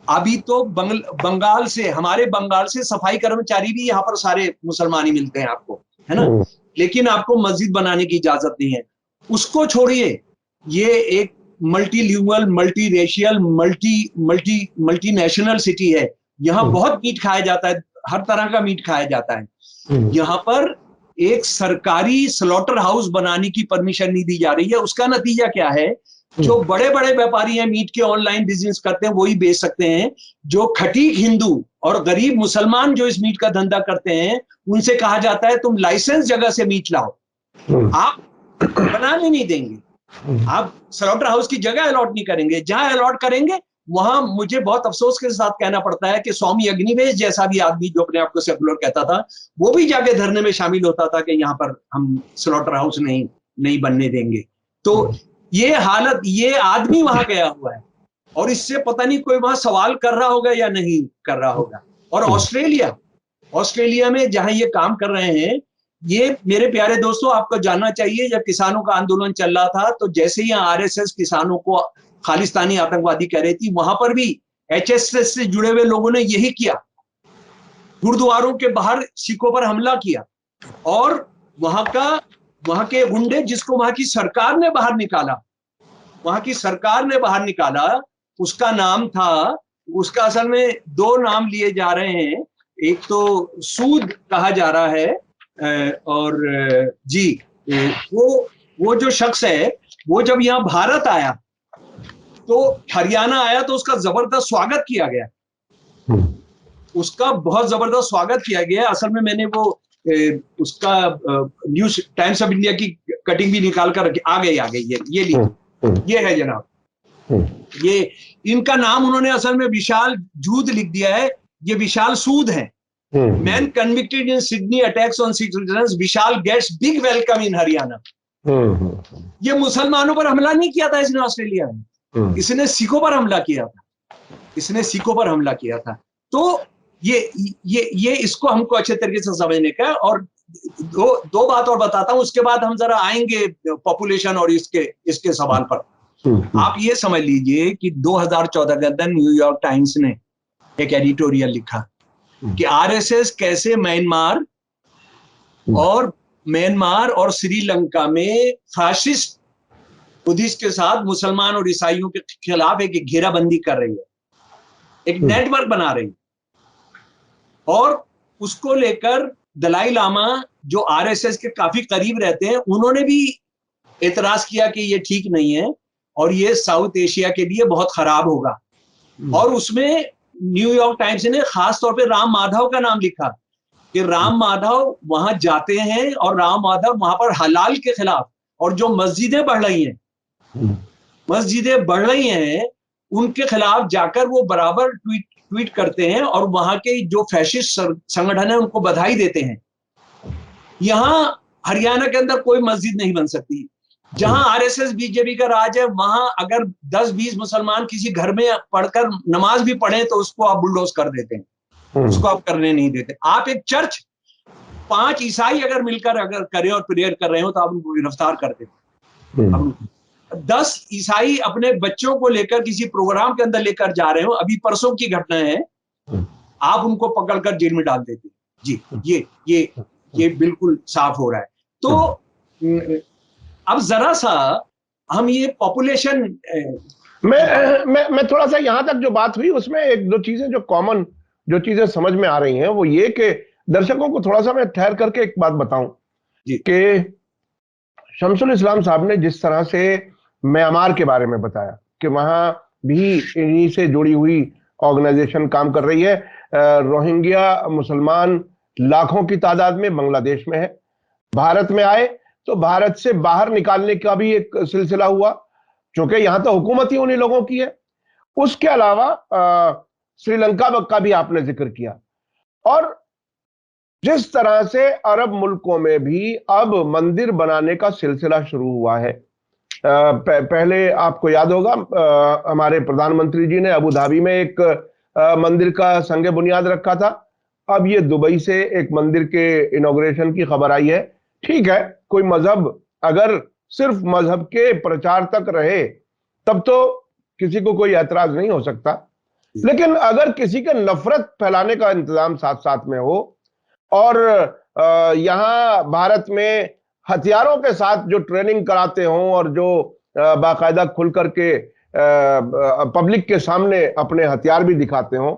अभी तो बंगाल से, हमारे बंगाल से सफाई कर्मचारी भी यहाँ पर सारे मुसलमान ही मिलते हैं आपको, है ना। लेकिन आपको मस्जिद बनाने की इजाजत नहीं है। उसको छोड़िए, ये एक मल्टीलिंगुअल, मल्टीरेशियल, मल्टीनेशनल सिटी है। यहाँ बहुत मीट खाया जाता है, हर तरह का मीट खाया जाता है। यहाँ पर एक सरकारी स्लॉटर हाउस बनाने की परमिशन नहीं दी जा रही है। उसका नतीजा क्या है? जो बड़े बड़े व्यापारी हैं, मीट के ऑनलाइन बिजनेस करते हैं, वही बेच सकते हैं। जो खटीक हिंदू और गरीब मुसलमान जो इस मीट का धंधा करते हैं, उनसे कहा जाता है तुम लाइसेंस जगह से मीट लाओ, आप बनाने नहीं देंगे, आप स्लॉटर हाउस की जगह अलॉट नहीं करेंगे। जहां अलॉट करेंगे वहां मुझे बहुत अफसोस के साथ कहना पड़ता है कि स्वामी अग्निवेश जैसा भी आदमी जो अपने आप को सेकुलर कहता था, वो भी जाके धरने में शामिल होता था कि यहाँ पर हम स्लॉटर हाउस नहीं बनने देंगे। तो ये हालत, ये आदमी वहां गया हुआ है और इससे पता नहीं कोई वहां सवाल कर रहा होगा या नहीं कर रहा होगा। और ऑस्ट्रेलिया में जहां ये काम कर रहे हैं, ये मेरे प्यारे दोस्तों आपको जानना चाहिए, जब किसानों का आंदोलन चल रहा था तो जैसे ही आरएसएस किसानों को खालिस्तानी आतंकवादी कह रही थी, वहां पर भी एचएसएस से जुड़े हुए लोगों ने यही किया, गुरुद्वारों के बाहर सिखों पर हमला किया। और वहां के गुंडे जिसको वहां की सरकार ने बाहर निकाला, उसका नाम था, उसका असल में 2 नाम लिए जा रहे हैं। एक तो सूद कहा जा रहा है और जी वो जो शख्स है, वो जब यहाँ भारत आया तो हरियाणा आया तो उसका जबरदस्त स्वागत किया गया, उसका बहुत जबरदस्त स्वागत किया गया। असल में मैंने वो उसका न्यूज टाइम्स ऑफ इंडिया की कटिंग भी निकाल कर आ गई ये लीजिए, ये है जनाब, ये इनका नाम उन्होंने असल में विशाल जूद लिख दिया है, ये विशाल सूद है। Man convicted in Sydney attacks on citizens, Vishal gets big welcome in Haryana. ये मुसलमानों पर हमला नहीं किया था इसने ऑस्ट्रेलिया में, इसने सिखों पर हमला किया था, इसने सिखों पर हमला किया था। तो ये इसको हमको अच्छे तरीके से समझने का है। और दो बात और बताता हूं, उसके बाद हम जरा आएंगे पॉपुलेशन और इसके सवाल पर। आप ये समझ लीजिए कि 2014 के अंदर न्यूयॉर्क टाइम्स ने एक एडिटोरियल लिखा कि आरएसएस कैसे म्यांमार और श्रीलंका में फासिस्ट बुद्धिस्ट के साथ मुसलमान और ईसाइयों के खिलाफ एक घेराबंदी कर रही है, एक नेटवर्क बना रही है। और उसको लेकर दलाई लामा जो आरएसएस के काफी करीब रहते हैं, उन्होंने भी एतराज किया कि ये ठीक नहीं है और ये साउथ एशिया के लिए बहुत खराब होगा। और उसमें न्यूयॉर्क टाइम्स ने खास तौर पे राम माधव का नाम लिखा कि राम माधव वहां जाते हैं और राम माधव वहां पर हलाल के खिलाफ, और जो मस्जिदें बढ़ रही हैं उनके खिलाफ जाकर वो बराबर ट्वीट करते हैं और वहां के जो फैशिस्ट संगठन है उनको बधाई देते हैं। यहां हरियाणा के अंदर कोई मस्जिद नहीं बन सकती। जहां आरएसएस बीजेपी का राज है, वहां अगर 10-20 मुसलमान किसी घर में पढ़कर नमाज भी पढ़े तो उसको आप बुलडोज कर देते हैं, उसको आप करने नहीं देते। आप एक चर्च 5 ईसाई अगर मिलकर अगर करें और प्रेयर कर रहे हो तो आप उनको गिरफ्तार कर देते हैं। 10 ईसाई अपने बच्चों को लेकर किसी प्रोग्राम के अंदर लेकर जा रहे हो, अभी परसों की घटना है, आप उनको पकड़कर जेल में डाल देते हैं। जी, ये बिल्कुल साफ हो रहा है। तो अब जरा सा हम ये पॉपुलेशन मैं थोड़ा सा यहां तक जो बात हुई उसमें एक दो चीजें जो कॉमन जो चीजें समझ में आ रही हैं वो ये कि दर्शकों को थोड़ा सा मैं ठहर करके एक बात बताऊं कि शमसुल इस्लाम साहब ने जिस तरह से म्यांमार के बारे में बताया कि वहां भी इन्हीं से जुड़ी हुई ऑर्गेनाइजेशन काम कर रही है। रोहिंग्या मुसलमान लाखों की तादाद में बांग्लादेश में है, भारत में आए तो भारत से बाहर निकालने का भी एक सिलसिला हुआ, क्योंकि यहां तो हुकूमत ही उन्हीं लोगों की है। उसके अलावा श्रीलंका का भी आपने जिक्र किया। और जिस तरह से अरब मुल्कों में भी अब मंदिर बनाने का सिलसिला शुरू हुआ है, पहले आपको याद होगा हमारे प्रधानमंत्री जी ने अबू धाबी में एक मंदिर का संगे बुनियाद रखा था। अब ये दुबई से एक मंदिर के इनॉग्रेशन की खबर आई है। ठीक है, कोई मजहब अगर सिर्फ मजहब के प्रचार तक रहे तब तो किसी को कोई ऐतराज नहीं हो सकता, लेकिन अगर किसी के नफरत फैलाने का इंतजाम साथ साथ में हो और यहां भारत में हथियारों के साथ जो ट्रेनिंग कराते हों और जो बाकायदा खुल करके पब्लिक के सामने अपने हथियार भी दिखाते हों,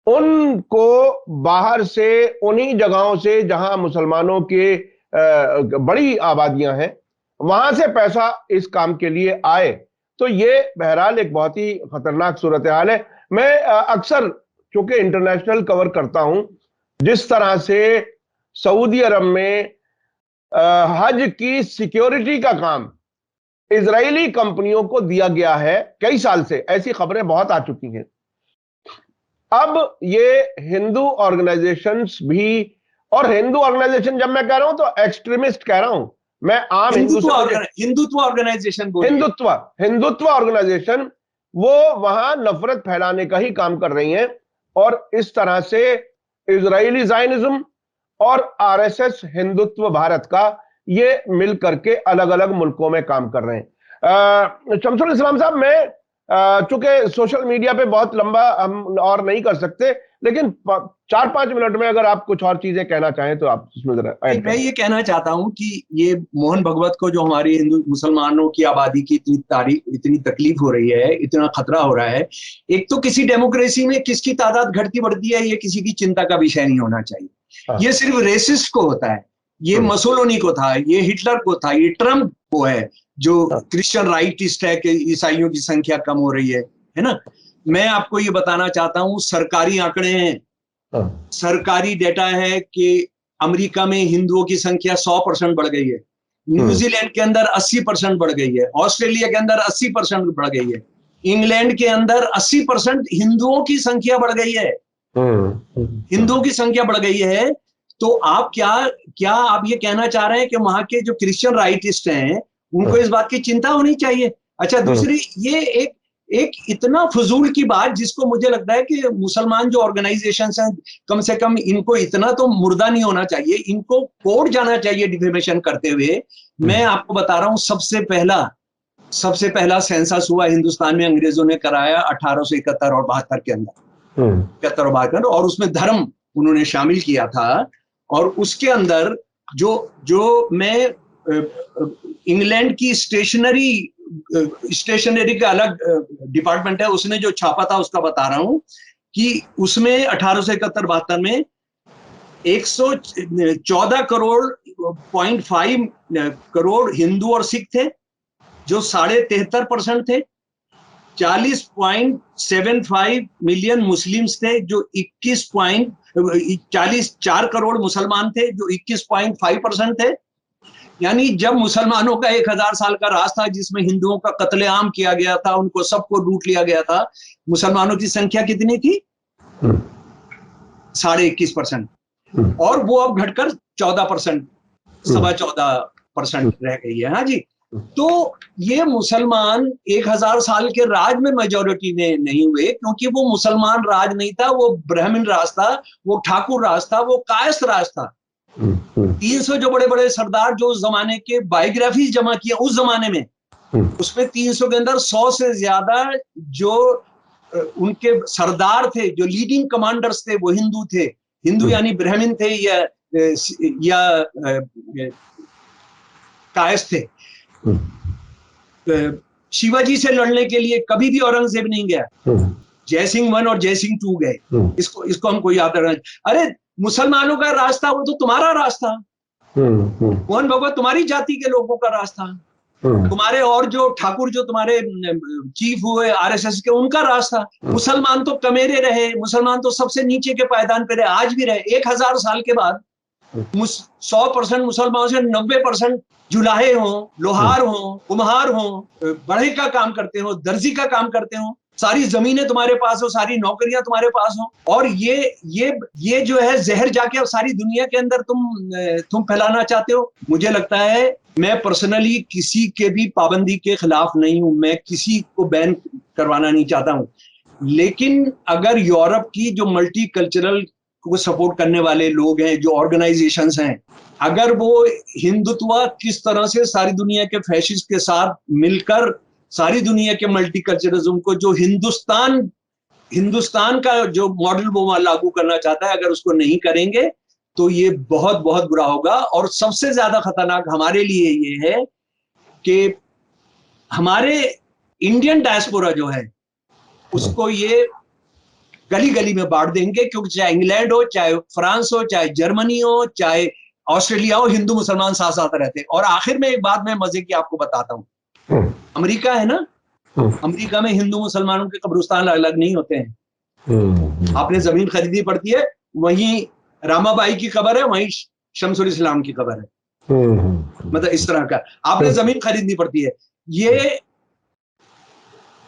उनको बाहर से उन्हीं जगहों से जहां मुसलमानों के बड़ी आबादियां हैं वहां से पैसा इस काम के लिए आए, तो ये बहरहाल एक बहुत ही खतरनाक सूरत हाल है। मैं अक्सर चूंकि इंटरनेशनल कवर करता हूं, जिस तरह से सऊदी अरब में हज की सिक्योरिटी का काम इजरायली कंपनियों को दिया गया है कई साल से, ऐसी खबरें बहुत आ चुकी हैं। अब ये हिंदू ऑर्गेनाइजेशंस भी, और हिंदू ऑर्गेनाइजेशन जब मैं कह रहा हूं तो एक्सट्रीमिस्ट कह रहा हूं मैं, आम हिंदुत्व ऑर्गेनाइजेशन, हिंदुत्व ऑर्गेनाइजेशन वो वहां नफरत फैलाने का ही काम कर रही हैं। और इस तरह से इजरायली ज़ायनिज्म और आरएसएस हिंदुत्व भारत का ये मिल करके अलग अलग मुल्कों में काम कर रहे हैं। शमसुल इस्लाम साहब, मैं चूंकि सोशल मीडिया पे बहुत लंबा हम और नहीं कर सकते, लेकिन 4-5 मिनट में अगर आप कुछ और चीजें कहना चाहें तो आप इसमें जरा ऐड करें। मैं ये कहना चाहता हूं कि ये मोहन भगवत को जो हमारी हिंदू मुसलमानों की आबादी की इतनी तकलीफ हो रही है, इतना खतरा हो रहा है, एक तो किसी डेमोक्रेसी में किसकी तादाद घटती बढ़ती है ये किसी की चिंता का विषय नहीं होना चाहिए। ये सिर्फ रेसिस्ट को होता है, ये मसोलोनी को था, ये हिटलर को था, ये ट्रम्प को है, जो क्रिश्चियन राइटिस्ट है कि ईसाइयों की संख्या कम हो रही है ना। मैं आपको ये बताना चाहता हूं, सरकारी आंकड़े हैं, सरकारी डेटा है कि अमेरिका में हिंदुओं की संख्या 100% बढ़ गई है, न्यूजीलैंड के अंदर 80% बढ़ गई है, ऑस्ट्रेलिया के अंदर 80% बढ़ गई है, इंग्लैंड के अंदर 80% हिंदुओं की संख्या बढ़ गई है, हिंदुओं की संख्या बढ़ गई है। तो आप क्या आप ये कहना चाह रहे हैं कि वहां के जो क्रिश्चियन राइटिस्ट हैं उनको इस बात की चिंता होनी चाहिए? अच्छा, दूसरी ये एक इतना फजूल की बात जिसको मुझे लगता है कि मुसलमान जो ऑर्गेनाइजेशंस हैं, कम से कम इनको इतना तो मुर्दा नहीं होना चाहिए, इनको कोर्ट जाना चाहिए डिफेमेशन करते हुए। मैं आपको बता रहा हूं, सबसे पहला सेंसस हुआ हिंदुस्तान में, अंग्रेजों ने कराया 1871 और 72 के अंदर, 71 और 72, और उसमें धर्म उन्होंने शामिल किया था। और उसके अंदर जो मैं इंग्लैंड की स्टेशनरी का अलग डिपार्टमेंट है, उसने जो छापा था उसका बता रहा हूं कि उसमें 1871-72 में 114 करोड़ 5 करोड़ हिंदू और सिख थे, जो 73.5% थे। 40.75 मिलियन मुस्लिम्स थे, जो 4 करोड़ मुसलमान थे, जो 21.5% थे। यानी जब मुसलमानों का 1000 साल का राज था जिसमें हिंदुओं का कत्लेआम किया गया था, उनको सबको लूट लिया गया था, मुसलमानों की संख्या कितनी थी? 21.5%, और वो अब घटकर 14%, 14.25% रह गई है। हाँ जी। तो ये मुसलमान 1000 साल के राज में मेजॉरिटी में नहीं हुए, क्योंकि वो मुसलमान राज नहीं था, वो ब्राह्मण राज था, वो ठाकुर राज था, वो कायस्थ राज था। 300 जो बड़े बड़े सरदार जो उस जमाने के बायोग्राफीज जमा किए उस जमाने में, उसमें 300 के अंदर 100 से ज्यादा जो उनके सरदार थे, जो लीडिंग कमांडर्स थे, वो हिंदू थे। हिंदू यानी ब्राह्मण थे या कायस्थ थे। शिवाजी से लड़ने के लिए कभी भी औरंगजेब नहीं गया, जयसिंह 1 और जयसिंह 2 गए। इसको हमको याद रखना। अरे, मुसलमानों का रास्ता वो तो तुम्हारा रास्ता, मोहन भगवत तुम्हारी जाति के लोगों का रास्ता, तुम्हारे और जो ठाकुर जो तुम्हारे चीफ हुए आरएसएस के, उनका रास्ता। मुसलमान तो कमेरे रहे, मुसलमान तो सबसे नीचे के पायदान पे रहे, आज भी रहे। 1000 साल के बाद 100% मुसलमानों से 90% जुलाहे हों, लोहार हों, कुम्हार हों, बढ़ई का काम करते हो, दर्जी का काम करते हो, सारी जमीनें तुम्हारे पास हो, सारी नौकरियां तुम्हारे पास हो, और ये जो है जहर जाके अब सारी दुनिया के अंदर तुम फैलाना चाहते हो। मुझे लगता है, मैं पर्सनली किसी के भी पाबंदी के खिलाफ नहीं हूं, मैं किसी को बैन करवाना नहीं चाहता हूं, लेकिन अगर यूरोप की जो मल्टी कल्चरल को सपोर्ट करने वाले लोग हैं, जो ऑर्गेनाइजेशंस हैं, अगर वो हिंदुत्व किस तरह से सारी दुनिया के फैशिस्ट के साथ मिलकर सारी दुनिया के मल्टीकल्चरलिज्म को, जो हिंदुस्तान का जो मॉडल वो लागू करना चाहता है, अगर उसको नहीं करेंगे तो ये बहुत बहुत बुरा होगा। और सबसे ज्यादा खतरनाक हमारे लिए ये है कि हमारे इंडियन डायस्पोरा जो है उसको ये गली गली में बांट देंगे, क्योंकि चाहे इंग्लैंड हो, चाहे फ्रांस हो, चाहे जर्मनी हो, चाहे ऑस्ट्रेलिया हो, हिंदू मुसलमान साथ साथ रहते हैं। और आखिर में एक बात मैं मजे की आपको बताता हूँ, अमेरिका है ना, अमेरिका में हिंदू मुसलमानों के कब्रिस्तान अलग नहीं होते हैं। आपने जमीन खरीदनी पड़ती है, वहीं रामाबाई की कब्र है, वहीं शमसुल इस्लाम की कब्र है, मतलब इस तरह का आपने जमीन खरीदनी पड़ती है। ये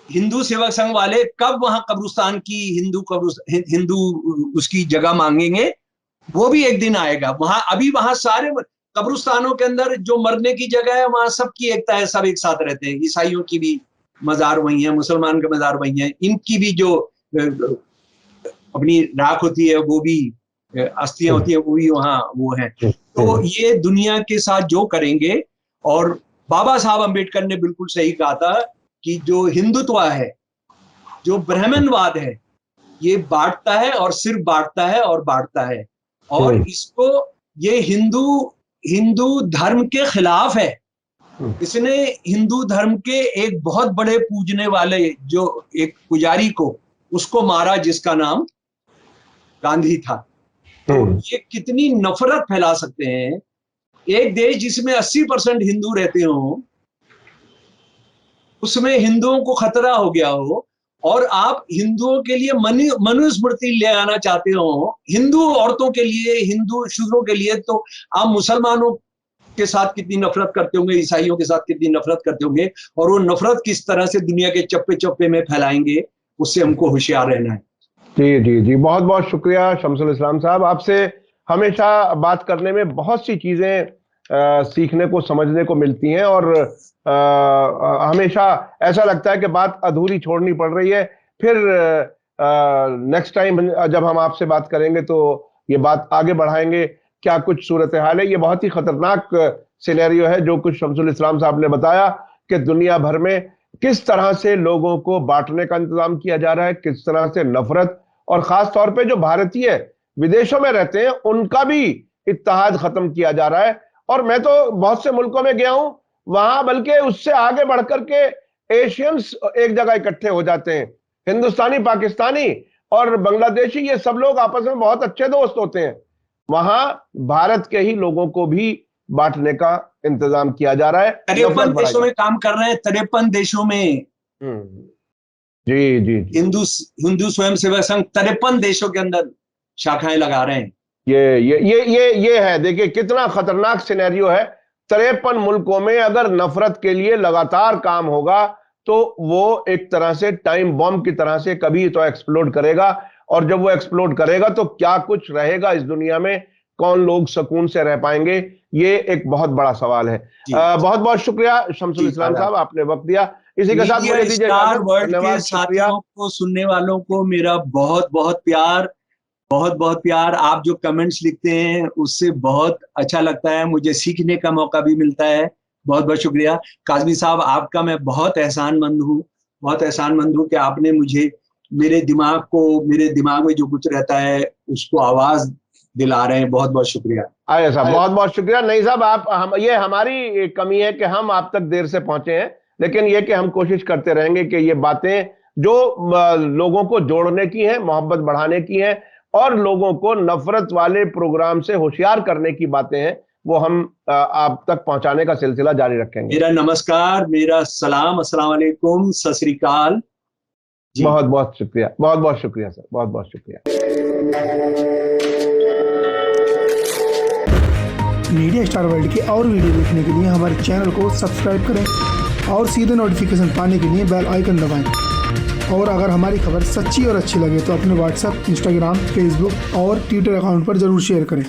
हिंदू सेवक संघ वाले कब वहां कब्रिस्तान की हिंदू उसकी जगह मांगेंगे, वो भी एक दिन आएगा। वहां सारे कब्रिस्तानों के अंदर जो मरने की जगह है, वहां सबकी एकता है, सब एक साथ रहते हैं। ईसाइयों की भी मजार वही है, मुसलमान के मजार वही है, इनकी भी जो अपनी राख होती है, वो भी अस्थियां होती है, वो भी वहां वो है। तो ये दुनिया के साथ जो करेंगे, और बाबा साहब अम्बेडकर ने बिल्कुल सही कहा था कि जो हिंदुत्व है, जो ब्राह्मणवाद है, ये बांटता है और सिर्फ बांटता है और बांटता है, और इसको ये हिंदू धर्म के खिलाफ है। इसने हिंदू धर्म के एक बहुत बड़े पूजने वाले जो एक पुजारी को, उसको मारा, जिसका नाम गांधी था। तो ये कितनी नफरत फैला सकते हैं। एक देश जिसमें 80% हिंदू रहते हो, उसमें हिंदुओं को खतरा हो गया हो और आप हिंदुओं के लिए मनुस्मृति ले आना चाहते हो हिंदू औरतों के लिए, हिंदू शूद्रों के लिए, तो आप मुसलमानों के साथ कितनी नफरत करते होंगे, ईसाइयों के साथ कितनी नफरत करते होंगे, और वो नफरत किस तरह से दुनिया के चप्पे चप्पे में फैलाएंगे, उससे हमको होशियार रहना है। जी जी जी, बहुत बहुत शुक्रिया शमसुल इस्लाम साहब। आपसे हमेशा बात करने में बहुत सी चीजें सीखने को, समझने को मिलती हैं, और हमेशा ऐसा लगता है कि बात अधूरी छोड़नी पड़ रही है। फिर नेक्स्ट टाइम जब हम आपसे बात करेंगे तो ये बात आगे बढ़ाएंगे। क्या कुछ सूरत हाल है, ये बहुत ही खतरनाक सिनेरियो है जो कुछ शमसुल इस्लाम साहब ने बताया कि दुनिया भर में किस तरह से लोगों को बांटने का इंतजाम किया जा रहा है, किस तरह से नफरत, और खास तौर पे जो भारतीय विदेशों में रहते हैं उनका भी इत्तेहाद खत्म किया जा रहा है। और मैं तो बहुत से मुल्कों में गया हूं, वहां बल्कि उससे आगे बढ़कर के एशियंस एक जगह इकट्ठे हो जाते हैं। हिंदुस्तानी, पाकिस्तानी और बांग्लादेशी, ये सब लोग आपस में बहुत अच्छे दोस्त होते हैं। वहां भारत के ही लोगों को भी बांटने का इंतजाम किया जा रहा है। 53 देशों में काम कर रहे हैं, 53 देशों में। जी जी, हिंदू स्वयं सेवक संघ 53 देशों के अंदर शाखाएं लगा रहे हैं। ये है, देखिए कितना खतरनाक सिनेरियो है। 53 मुल्कों में अगर नफरत के लिए लगातार काम होगा तो वो एक तरह से टाइम बॉम्ब की तरह से कभी तो एक्सप्लोड करेगा, और जब वो एक्सप्लोड करेगा तो क्या कुछ रहेगा इस दुनिया में, कौन लोग सुकून से रह पाएंगे, ये एक बहुत बड़ा सवाल है। बहुत बहुत शुक्रिया शमसुल इस्लाम साहब, आपने वक्त दिया। इसी के साथ मुझे दीजिए वर्ल्ड के साथियों को, सुनने वालों को मेरा बहुत बहुत प्यार, बहुत बहुत प्यार। आप जो कमेंट्स लिखते हैं उससे बहुत अच्छा लगता है, मुझे सीखने का मौका भी मिलता है। बहुत बहुत शुक्रिया काज़मी साहब, आपका मैं बहुत एहसानमंद हूँ, बहुत एहसानमंद हूँ कि आपने मुझे मेरे दिमाग में जो कुछ रहता है उसको आवाज दिला रहे हैं। बहुत बहुत शुक्रिया। आया साहब, बहुत बहुत शुक्रिया। नहीं साहब, ये हमारी कमी है कि हम आप तक देर से पहुंचे हैं, लेकिन ये कि हम कोशिश करते रहेंगे कि ये बातें जो लोगों को जोड़ने की हैं, मोहब्बत बढ़ाने की हैं, और लोगों को नफरत वाले प्रोग्राम से होशियार करने की बातें हैं, वो हम आप तक पहुंचाने का सिलसिला जारी रखेंगे। मेरा नमस्कार, मेरा सलाम, अस्सलाम वालेकुम, सत श्री अकाल। बहुत बहुत शुक्रिया, बहुत बहुत शुक्रिया सर, बहुत बहुत शुक्रिया। मीडिया स्टार वर्ल्ड के और वीडियो देखने के लिए हमारे चैनल को सब्सक्राइब करें और सीधे नोटिफिकेशन पाने के लिए बेल आइकन दबाएं। और अगर हमारी खबर सच्ची और अच्छी लगे तो अपने व्हाट्सएप, इंस्टाग्राम, फेसबुक और ट्विटर अकाउंट पर जरूर शेयर करें।